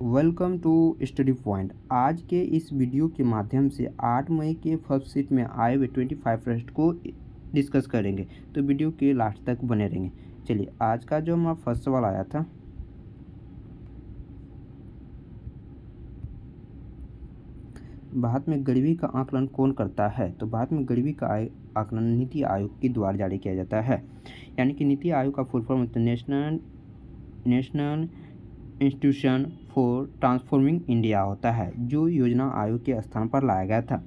Welcome to study point. आज के इस वीडियो के माध्यम से 8 मई के फर्स्ट सीट में आए हुए 25 फर्स्ट को डिस्कस करेंगे, तो वीडियो के लास्ट तक बने रहेंगे। चलिए, आज का जो हमारा फर्स्ट सवाल आया था, भारत में गरीबी का आकलन कौन करता है? तो भारत में गरीबी का आकलन नीति आयोग के द्वारा जारी किया जाता है। यानी कि नीति आयोग का full form national institution for transforming India होता है, जो योजना आयोग के स्थान पर लाया गया था।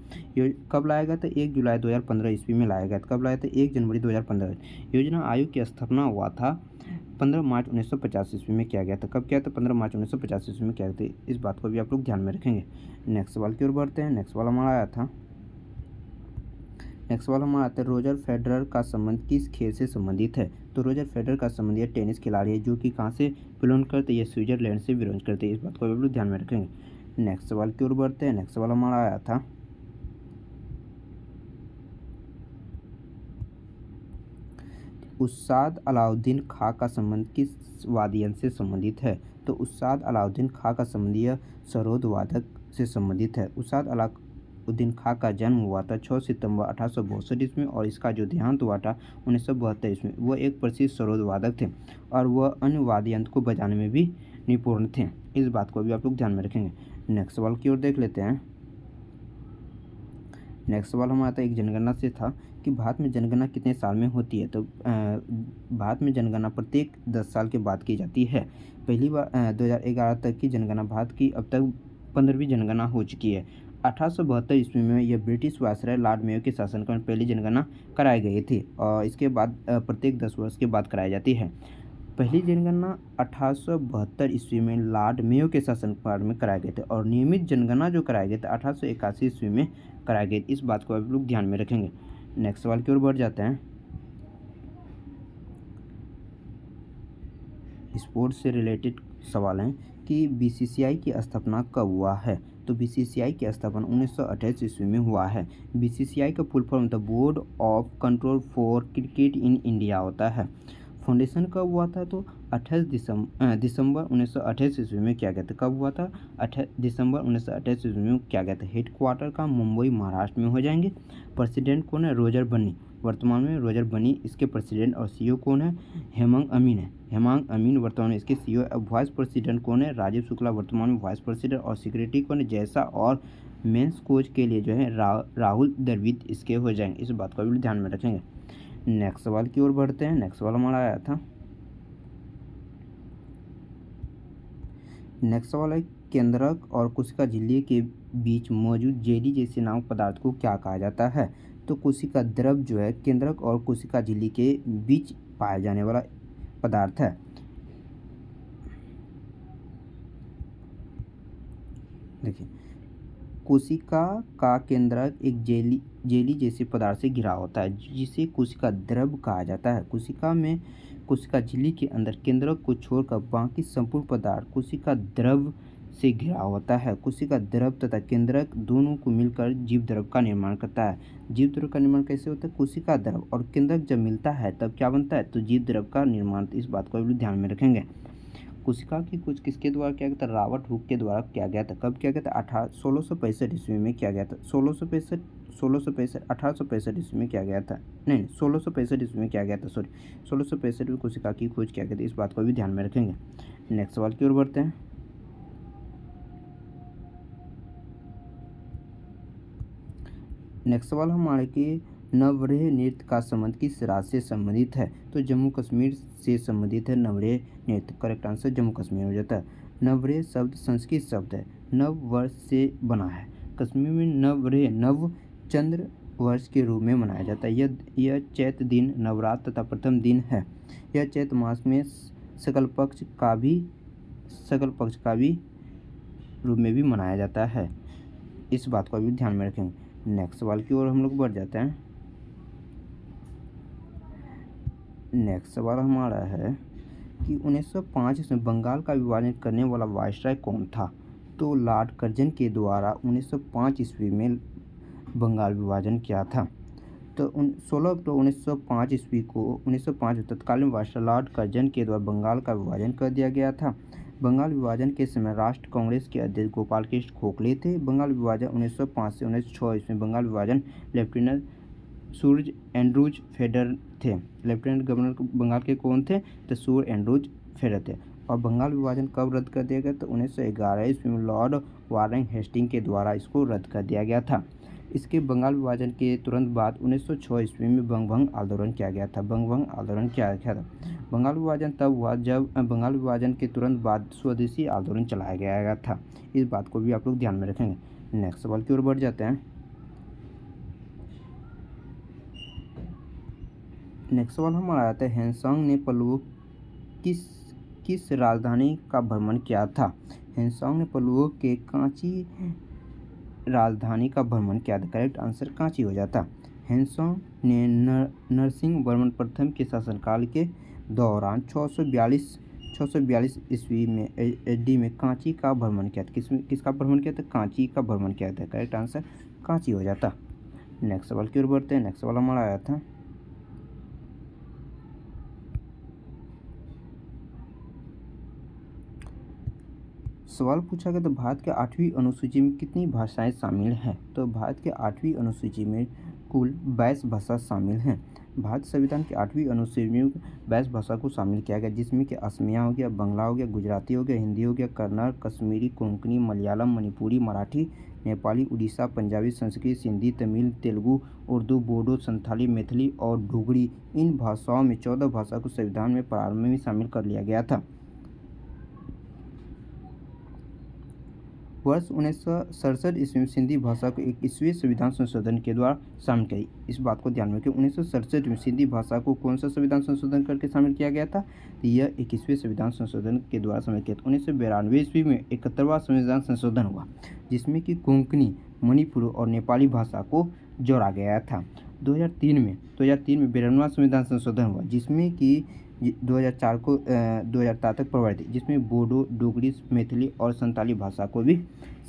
कब लाया गया था? 1 जुलाई 2015 ईस्वी में लाया गया था। कब लाया था? 1 जनवरी 2015। योजना आयोग की स्थापना हुआ था 15 मार्च 1950 ईस्वी में किया गया था। कब किया था? 15 मार्च 1950 ईस्वी में किया गया था। इस बात को भी आप लोग ध्यान में रखेंगे। नेक्स्ट सवाल की ओर बढ़ते हैं। नेक्स्ट सवाल हमारा आया था रोजर फेडरर का संबंध किस खेल से संबंधित है? तो रोजर फेडरर का संबंध यह टेनिस खिलाड़ी है, जो कि कहाँ से बिलोंग करते हैं? ये स्विट्जरलैंड से बिलोंग करते हैं। इस बात को भी ध्यान में रखेंगे। नेक्स्ट सवाल की ओर बढ़ते हैं। नेक्स्ट सवाल हमारा आया था उस्ताद अलाउद्दीन खां का संबंध किस वाद्ययंत्र से संबंधित है? तो उस्ताद अलाउद्दीन खां का संबंध यह सरोद वादक से संबंधित है। उस्ताद अलाउद्दीन खां का जन्म हुआ था 6 सितंबर 1862 ईस्वी में, और इसका जो देहांत हुआ था 1972 ईस्वी में। वह एक प्रसिद्ध सरोद वादक थे और वह अन्य वाद्ययंत्र को बजाने में भी निपुण थे। इस बात को भी आप लोग ध्यान में रखेंगे। नेक्स्ट सवाल की ओर देख लेते हैं। नेक्स्ट सवाल हमारा था एक जनगणना से था कि भारत में जनगणना कितने साल में होती है? तो भारत में जनगणना प्रत्येक 10 साल के बाद की जाती है। पहली बार 2011 तक की जनगणना भारत की अब तक 15वीं जनगणना हो चुकी है। 1872 ईस्वी में यह ब्रिटिश वायसराय लॉर्ड मेयो के शासनकाल में पहली जनगणना कराई गई थी, और इसके बाद प्रत्येक 10 वर्ष के बाद कराई जाती है। पहली जनगणना 1872 ईस्वी में लॉर्ड मेयो के शासनकाल में कराए गए थे, और नियमित जनगणना जो कराए गए थे 1881 ईस्वी में कराए गए। इस बात को आप लोग ध्यान में रखेंगे। नेक्स्ट सवाल की ओर बढ़ जाते हैं। स्पोर्ट्स से रिलेटेड सवाल हैं कि बीसीसीआई की स्थापना कब हुआ है? तो बीसीसीआई की स्थापना 1928 ईस्वी में हुआ है। बीसीसीआई का full form the board of control for cricket in India होता है। फाउंडेशन कब हुआ था? तो 28 दिसंबर 1928 ईस्वी में किया गया था। कब हुआ था? 28 दिसंबर 1928 ईस्वी में किया गया था। हेडक्वार्टर का मुंबई महाराष्ट्र में हो जाएंगे। प्रेसिडेंट कौन है? रोजर बनी। वर्तमान में रोजर बनी इसके प्रेसिडेंट, और सीईओ कौन है? हेमंग अमीन है। हेमंग अमीन वर्तमान में इसके सीईओ। अब वाइस प्रेसिडेंट कौन है? राजीव शुक्ला वर्तमान में वाइस प्रेसिडेंट, और सेक्रेटरी कौन है? जैसा, और मेंस कोच के लिए जो है राहुल द्रविड़ इसके हो जाएंगे। इस बात को भी ध्यान में रखेंगे। नेक्स्ट सवाल की ओर बढ़ते हैं। नेक्स्ट सवाल हमारा आया था नेक्स्ट सवाल है केंद्रक और कोशिका झिल्ली के बीच मौजूद जेली जैसे नामक पदार्थ को क्या कहा जाता है? तो कोशिका द्रव जो है केंद्रक और कोशिका झिल्ली के बीच पाया जाने वाला पदार्थ है। देखिए, कोशिका का केंद्रक एक जेली जैसे पदार्थ से घिरा होता है, जिसे कोशिका द्रव कहा जाता है। कोशिका झिल्ली के अंदर केंद्रक को छोड़कर बाकी संपूर्ण पदार्थ कोशिका द्रव से घिरा होता है। कोशिका द्रव तथा केंद्रक दोनों को मिलकर जीव द्रव का निर्माण करता है। जीव द्रव का निर्माण कैसे होता है? कोशिका द्रव और केंद्रक जब मिलता है तब क्या बनता है? तो जीव द्रव का निर्माण। इस बात को भी ध्यान में रखेंगे। कोशिका की कुछ किसके द्वारा किया गया था? रॉबर्ट हुक के द्वारा किया गया था। कब किया गया था? 1665 ईस्वी में किया गया था। 1865 ईस्वी में किया गया था। नहीं, 1665 ईस्वी में किया गया था। 1665 में कोशिका की खोज किया गया था। इस बात को भी ध्यान में रखेंगे। नेक्स्ट सवाल की ओर बढ़ते हैं। नेक्स्ट सवाल हमारे कि नवरेह नृत्य का संबंध किस राज्य से संबंधित है? तो जम्मू कश्मीर से संबंधित है नवरेह नृत्य। करेक्ट आंसर जम्मू कश्मीर हो जाता है। नवरेह शब्द संस्कृत शब्द है, नव वर्ष से बना है। कश्मीर में नवरेह नव चंद्र वर्ष के रूप में मनाया जाता है। यह चैत्र दिन नवरात्र तथा प्रथम दिन है। यह चैत्र मास में सकल पक्ष का भी रूप में भी मनाया जाता है। इस बात को भी ध्यान में रखेंगे। नेक्स्ट सवाल की ओर हम लोग बढ़ जाते हैं। नेक्स्ट सवाल हमारा है कि 1905 में बंगाल का विभाजन करने वाला वायसराय कौन था? तो लॉर्ड कर्जन के द्वारा 1905 ईस्वी में बंगाल विभाजन किया था। तो 16 अक्टूबर 1905 ईस्वी को 1905 में तत्कालीन वायसराय लॉर्ड कर्जन के द्वारा बंगाल का विभाजन कर दिया गया था। बंगाल विभाजन के समय राष्ट्र कांग्रेस के अध्यक्ष गोपाल कृष्ण गोखले थे। बंगाल विभाजन 1905 से 1906 ईस्वी में बंगाल विभाजन लेफ्टिनेंट सूर्य एंड्रूज फेडर थे। लेफ्टिनेंट गवर्नर बंगाल के कौन थे? तो सूर्य एंड्रूज फेडर थे। और बंगाल विभाजन कब रद्द कर दिया गया? तो 1911 ईस्वी में लॉर्ड वारेन हेस्टिंग के द्वारा इसको रद्द कर दिया गया था। इसके बंगाल विभाजन के तुरंत बाद 1906 ईस्वी में बंगभंग आंदोलन किया गया था। बंगभंग आंदोलन किया गया था। बंगाल विभाजन तब हुआ जब बंगाल विभाजन के तुरंत बाद स्वदेशी आंदोलन चलाया गया था। इस बात को भी आप लोग ध्यान में रखेंगे। नेक्स्ट सवाल की ओर बढ़ जाते हैं। नेक्स्ट सवाल हमारा आता है, ह्वेनसांग ने पल्लवों किस राजधानी का भ्रमण किया था? ह्वेनसांग ने पल्लवों के कांची राजधानी का भ्रमण किया था। करेक्ट आंसर कांची हो जाता। ह्वेनसांग ने नरसिंहवर्मन प्रथम के शासनकाल के दौरान 642 ईस्वी में एडी में कांची का भ्रमण किया था। किसका भ्रमण किया था? कांची का भ्रमण किया था। करेक्ट आंसर कांची हो जाता। नेक्स्ट सवाल की ओर बढ़ते हैं। नेक्स्ट सवाल हमारा आया था, सवाल पूछा गया तो भारत के 8वीं अनुसूची में कितनी भाषाएं शामिल हैं? तो भारत के 8वीं अनुसूची में कुल 22 भाषा शामिल हैं। भारत संविधान की 8वीं अनुसूची में 22 भाषा को शामिल किया गया, जिसमें कि असमिया हो गया, बंगला हो गया, गुजराती हो गया, हिंदी हो गया, कन्नड़, कश्मीरी, कोंकणी, मलयालम, मणिपुरी, मराठी, नेपाली, उड़ीसा, पंजाबी, संस्कृत, सिंधी, तमिल, तेलुगु, उर्दू, बोडो, संथाली, मैथिली और डोगरी। इन भाषाओं में 14 भाषा को संविधान में प्रारंभ में शामिल कर लिया गया था। वर्ष 1967 ईस्वी में सिंधी भाषा को 21वें संविधान संशोधन के द्वारा शामिल किया। इस बात को ध्यान में रखें, 1967 में सिंधी भाषा को कौन सा संविधान संशोधन करके शामिल किया गया था? तो यह 21वें संविधान संशोधन के द्वारा शामिल किया था। 1992 ईस्वी में 71वां संविधान संशोधन हुआ, जिसमें कि कोंकणी, मणिपुरी और नेपाली भाषा को जोड़ा गया था। 2003 में 92वां संविधान संशोधन हुआ, जिसमें कि 2004 तक प्रभावित थी, जिसमें बोडो, डोगरी, मैथिली और संताली भाषा को भी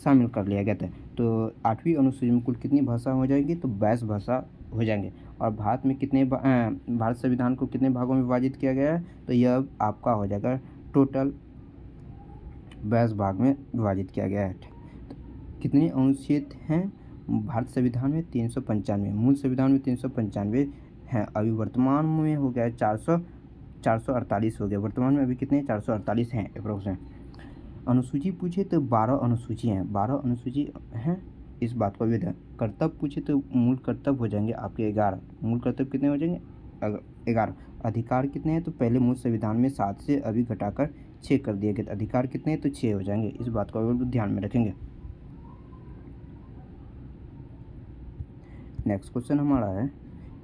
शामिल कर लिया गया था। तो 8वीं अनुसूची में कुल कितनी भाषा हो जाएगी? तो 22 भाषा हो जाएंगे। और भारत में भारत संविधान को कितने भागों में विभाजित किया गया है? तो यह आपका हो जाएगा टोटल 22 भाग में विभाजित किया गया है। तो कितने अनुच्छेद हैं भारत संविधान में? 395। मूल संविधान में 395 हैं। अभी वर्तमान में हो गया 448 हो गया। वर्तमान में अभी कितने? 448 हैं अप्रोक्स। अनुसूची पूछे तो 12 अनुसूची हैं। 12 अनुसूची हैं, इस बात को भी ध्यान। कर्तव्य पूछे तो मूल कर्तव्य हो जाएंगे आपके 11। मूल कर्तव्य कितने हो जाएंगे? 11। अधिकार कितने हैं? तो पहले मूल संविधान में 7 से अभी घटाकर 6 कर दिए गए। अधिकार कितने हैं? तो 6 हो जाएंगे। इस बात को भी ध्यान में रखेंगे। नेक्स्ट क्वेश्चन हमारा है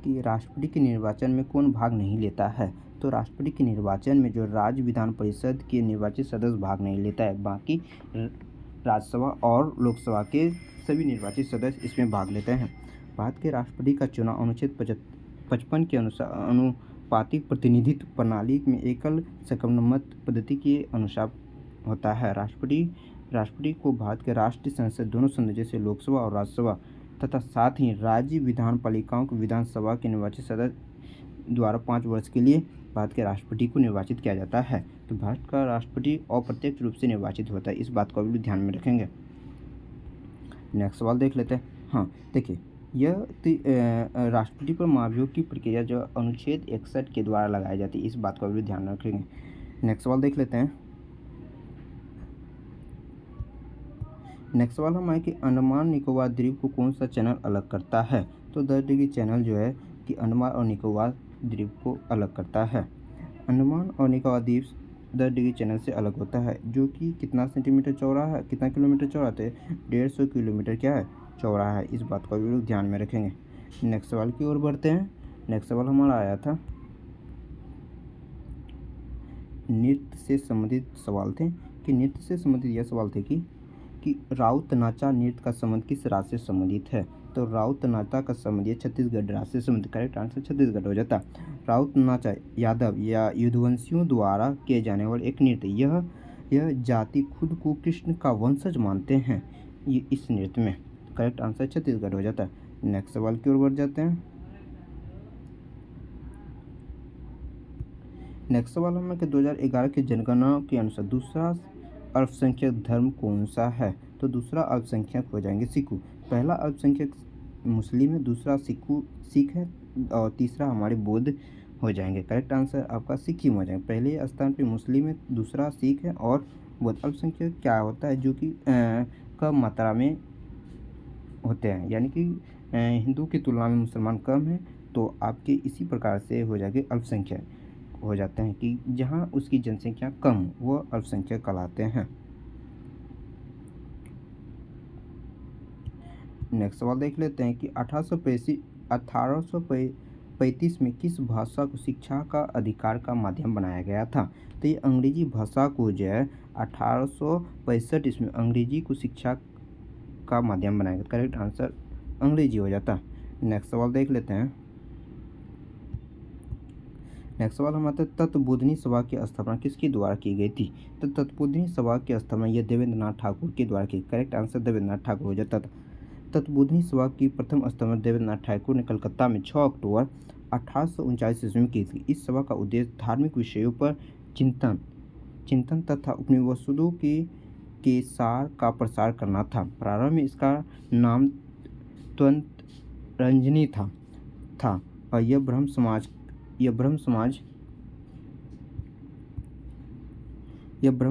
कि राष्ट्रपति के निर्वाचन में कौन भाग नहीं लेता है? तो राष्ट्रपति के निर्वाचन में जो राज्य विधान परिषद के निर्वाचित सदस्य भाग नहीं लेता है, बाकी राज्यसभा और लोकसभा के सभी निर्वाचित सदस्य इसमें भाग लेते हैं। भारत के राष्ट्रपति का चुनाव अनुच्छेद 55 के अनुसार अनुपातिक प्रतिनिधित्व प्रणाली में एकल सकमत पद्धति के अनुसार होता है। राष्ट्रपति को भारत के राष्ट्रीय संसद दोनों संसद जैसे लोकसभा और राज्यसभा तथा साथ ही राज्य विधान पालिकाओं को विधानसभा के निर्वाचित सदस्य द्वारा 5 वर्ष के लिए भारत के राष्ट्रपति को निर्वाचित किया जाता है। तो भारत का राष्ट्रपति अप्रत्यक्ष रूप से निर्वाचित होता है। इस बात को भी ध्यान में रखेंगे। नेक्स्ट सवाल देख लेते हैं। हाँ देखिए, यह राष्ट्रपति पर महाभियोग की प्रक्रिया जो अनुच्छेद 61 के द्वारा लगाई जाती है, इस बात को भी ध्यान में रखेंगे। नेक्स्ट सवाल देख लेते हैं। नेक्स्ट सवाल हम आए कि अंडमान निकोबार द्वीप को कौन सा चैनल अलग करता है? तो 10 डिग्री चैनल जो है कि अंडमान और निकोबार द्वीप को अलग करता है। अंडमान और निकोबार द्वीप 10 डिग्री चैनल से अलग होता है, जो कि कितना सेंटीमीटर चौड़ा है, कितना किलोमीटर चौड़ा है? 150 किलोमीटर क्या है? चौड़ा है। इस बात को भी लोग ध्यान में रखेंगे। नेक्स्ट सवाल की ओर बढ़ते हैं। नेक्स्ट सवाल हमारा आया था, नृत्य से संबंधित सवाल थे कि नृत्य से संबंधित यह सवाल थे कि राउत नाचा नृत्य का संबंध किस राज्य से संबंधित है? तो राउत नाचा का संबंध ये छत्तीसगढ़ राज्य से संबंधित। करेक्ट आंसर छत्तीसगढ़ हो जाता। राउत नाचा यादव या युद्धवंशियों द्वारा किए जाने वाले एक नृत्य। यह जाति खुद को कृष्ण का वंशज मानते हैं ये इस नृत्य में। करेक्ट आंसर छत्तीसगढ़ हो जाता है। नेक्स्ट सवाल की ओर बढ़ जाते हैं। नेक्स्ट सवाल हमें कि 2011 की जनगणना के अनुसार दूसरा अल्पसंख्यक धर्म कौन सा है? तो दूसरा अल्पसंख्यक हो जाएंगे सिखू। पहला अल्पसंख्यक मुस्लिम है, दूसरा सिख है और तीसरा हमारे बौद्ध हो जाएंगे। करेक्ट आंसर आपका सिक्किम हो जाएगा। पहले स्थान पे मुस्लिम है, दूसरा सिख है और बौद्ध। अल्पसंख्यक क्या होता है? जो कि कम मात्रा में होते हैं, यानी कि हिंदू की तुलना में मुसलमान कम है, तो आपके इसी प्रकार से हो जाएंगे अल्पसंख्यक हो जाते हैं कि जहां उसकी जनसंख्या कम हो, वो अल्पसंख्यक कहलाते हैं। नेक्स्ट सवाल देख लेते हैं कि 1835 में किस भाषा को शिक्षा का अधिकार का माध्यम बनाया गया था? तो ये अंग्रेजी भाषा को जो है 1865 ईस्वी में अंग्रेजी को शिक्षा का माध्यम बनाया गया। करेक्ट आंसर अंग्रेजी हो जाता। नेक्स्ट सवाल देख लेते हैं। नेक्स्ट सवाल हमारा तत्वबोधिनी सभा की स्थापना किसके द्वारा की गई थी? तो तत्वबोधिनी सभा की स्थापना यह देवेंद्रनाथ ठाकुर के द्वारा की। करेक्ट आंसर देवेंद्रनाथ ठाकुर हो जाता था। तत्वबोधिनी सभा की प्रथम स्थापना देवेंद्रनाथ ठाकुर ने कलकत्ता में 6 अक्टूबर 1839 ईस्वी में की थी। इस सभा का उद्देश्य धार्मिक विषयों पर चिंतन तथा उपनिवेशों के सार का प्रसार करना था। प्रारंभ में इसका नाम त्वंत रंजनी था और यह ब्रह्म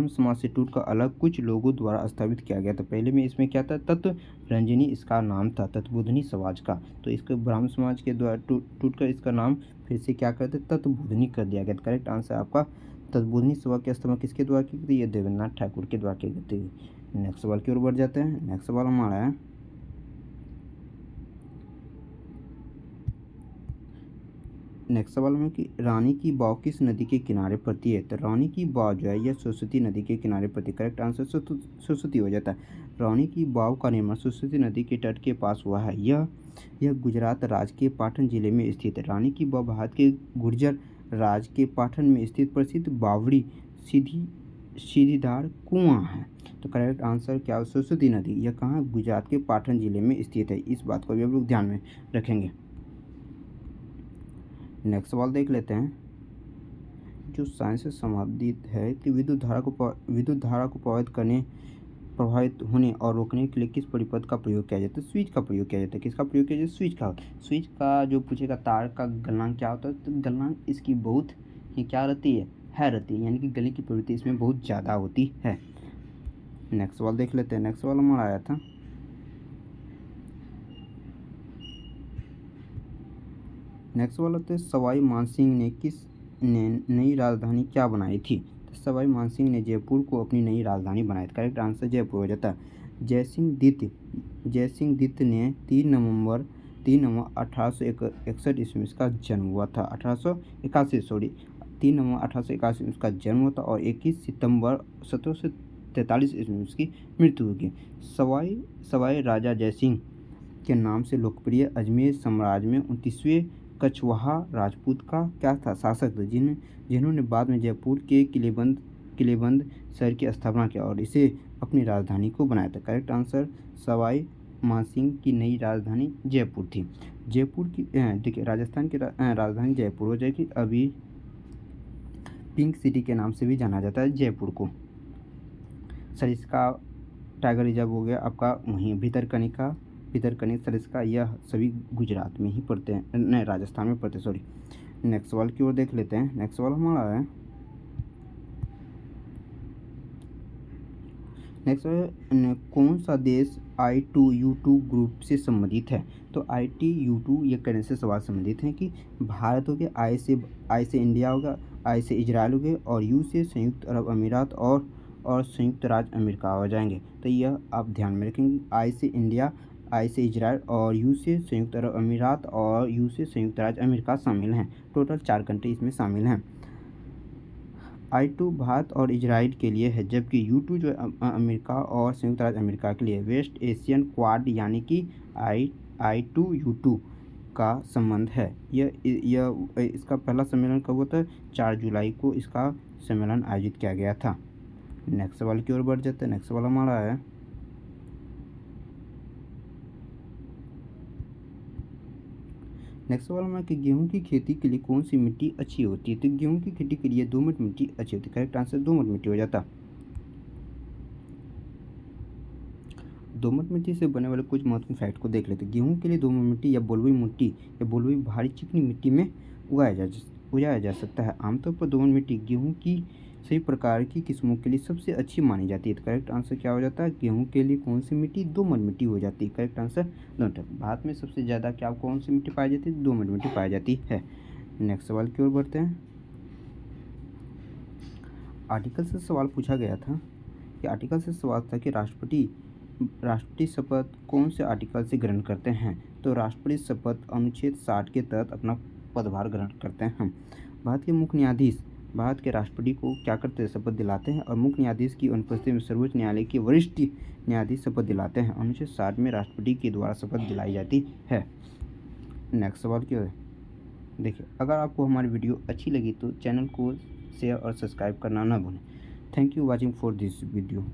समाज से टूटकर अलग कुछ लोगों द्वारा स्थापित किया गया था। पहले में इसमें क्या था? तत्व रंजनी इसका नाम था तत्वबोधिनी समाज का। तो इसको ब्राह्मण समाज के द्वारा टूटकर इसका नाम फिर से क्या करते? तत्वबोधिनी कर दिया गया। करेक्ट आंसर आपका तत्वबोधिनी सभा की स्थापना किसके द्वारा की गई थी? ये देवेंद्रनाथ ठाकुर के द्वारा की गई थी। नेक्स्ट सवाल की ओर बढ़ जाते हैं। नेक्स्ट सवाल हमारा है नेक्स्ट सवाल में कि रानी की वाव किस नदी के किनारे पड़ती है? तो रानी की वाव जो है यह सरस्वती नदी के किनारे पड़ती है। करेक्ट आंसर सरस्वती हो जाता है। रानी की वाव का निर्माण सरस्वती नदी के तट के पास हुआ है। यह गुजरात राज्य के पाटन जिले में स्थित है। रानी की वाव भारत के गुर्जर राज्य के पाटन में स्थित प्रसिद्ध बावड़ी सीढ़ीदार कुआं है। तो करेक्ट आंसर क्या? सरस्वती नदी यह कहाँ? गुजरात के पाटन जिले में स्थित है। इस बात को भी हम लोग ध्यान में रखेंगे। नेक्स्ट सवाल देख लेते हैं। जो साइंस से संबंधित है कि विद्युत धारा को प्रभावित होने और रोकने के लिए किस परिपथ का प्रयोग किया जाता है? स्विच का प्रयोग किया जाता है। किसका प्रयोग किया जाता है? स्विच का जो पूछेगा तार का गलनांक क्या होता है? तो गलनांक इसकी बहुत ही क्या रहती है? रहती है, यानी कि गलने की प्रवृत्ति इसमें बहुत ज़्यादा होती है। नेक्स्ट सवाल देख लेते हैं। नेक्स्ट सवाल हमारा आया था नेक्स्ट वाला तो सवाई मानसिंह ने नई राजधानी क्या बनाई थी? तो सवाई मानसिंह ने जयपुर को अपनी नई राजधानी बनाई। करेक्ट आंसर जयपुर हो जाता है। जयसिंह द्वितीय ने 3 नवंबर 1861 ईस्वी में इसका जन्म हुआ था। 3 नवंबर 1881 में इसका जन्म हुआ था और 21 सितंबर 1743 ईस्वी में इसकी मृत्यु होगी। सवाई राजा जयसिंह के नाम से लोकप्रिय अजमेर साम्राज्य में 29वें कछवाहा राजपूत का क्या था? शासक थे, जिन्होंने बाद में जयपुर के किलेबंद शहर की स्थापना किया और इसे अपनी राजधानी को बनाया था। करेक्ट आंसर सवाई मानसिंह की नई राजधानी जयपुर थी। जयपुर की देखिए राजस्थान की राजधानी जयपुर हो जाएगी। अभी पिंक सिटी के नाम से भी जाना जाता है जयपुर को। सरिस्का टाइगर रिजर्व हो गया आपका वहीं भितरकनिका सरिस्का, यह सभी गुजरात में ही पड़ते हैं, नहीं राजस्थान में पड़ते, सॉरी। नेक्स्ट सवाल की ओर देख लेते हैं। नेक्स्ट सवाल हमारा है कौन सा देश I2U2 ग्रुप से संबंधित है? तो I2U2 ये कहने से सवाल संबंधित है कि भारत हो गया, आई से इंडिया होगा, I से इजराइल हो गए और U से संयुक्त अरब अमीरात और संयुक्त राज्य अमेरिका हो जाएंगे। तो यह आप ध्यान में रखेंगे। I से इंडिया, I से इजराइल और U से संयुक्त अरब अमीरात और U से संयुक्त राज्य अमेरिका शामिल हैं। टोटल 4 कंट्री इसमें शामिल हैं। I2 भारत और इजराइल के लिए है, जबकि U2 जो अमेरिका और संयुक्त राज्य अमेरिका के लिए। वेस्ट एशियन क्वाड यानी कि I2U2 का संबंध है। यह इसका पहला सम्मेलन कब होता है? 4 जुलाई को इसका सम्मेलन आयोजित किया गया था। नेक्स्ट सवाल की ओर बढ़ जाते हैं। नेक्स्ट सवाल हमारा है नेक्स्ट सवाल हमारा कि गेहूं की खेती के लिए कौन सी मिट्टी अच्छी होती है? तो गेहूं की खेती के लिए दोमट मिट्टी अच्छी होती है। करेक्ट आंसर दोमट मिट्टी हो जाता। दोमट मिट्टी से बनने वाले कुछ महत्वपूर्ण फैक्ट को देख लेते हैं। गेहूँ के लिए दोमट मिट्टी या बलुई मिट्टी या बलुई भारी चिकनी मिट्टी में उगाया जा सकता है। आमतौर पर दोमट मिट्टी गेहूँ की सभी प्रकार की किस्मों के लिए सबसे अच्छी मानी जाती है। तो करेक्ट आंसर क्या हो जाता है? गेहूँ के लिए कौन सी मिट्टी? दोमट मिट्टी हो जाती है। करेक्ट आंसर दोमट। भारत में सबसे ज़्यादा क्या कौन सी मिट्टी पाई जाती है? दोमट मिट्टी पाई जाती है। नेक्स्ट सवाल की ओर बढ़ते हैं। आर्टिकल से सवाल पूछा गया था कि आर्टिकल से सवाल था कि राष्ट्रपति शपथ कौन से आर्टिकल से ग्रहण करते हैं? तो राष्ट्रपति शपथ अनुच्छेद 60 के तहत अपना पदभार ग्रहण करते हैं। भारत के मुख्य न्यायाधीश भारत के राष्ट्रपति को क्या करते हैं? शपथ दिलाते हैं। और मुख्य न्यायाधीश की अनुपस्थिति में सर्वोच्च न्यायालय के वरिष्ठ न्यायाधीश शपथ दिलाते हैं। अनुच्छेद 60 में राष्ट्रपति के द्वारा शपथ दिलाई जाती है। नेक्स्ट सवाल क्या है? देखिए, अगर आपको हमारी वीडियो अच्छी लगी तो चैनल को शेयर और सब्सक्राइब करना ना भूलें। Thank you watching for this video.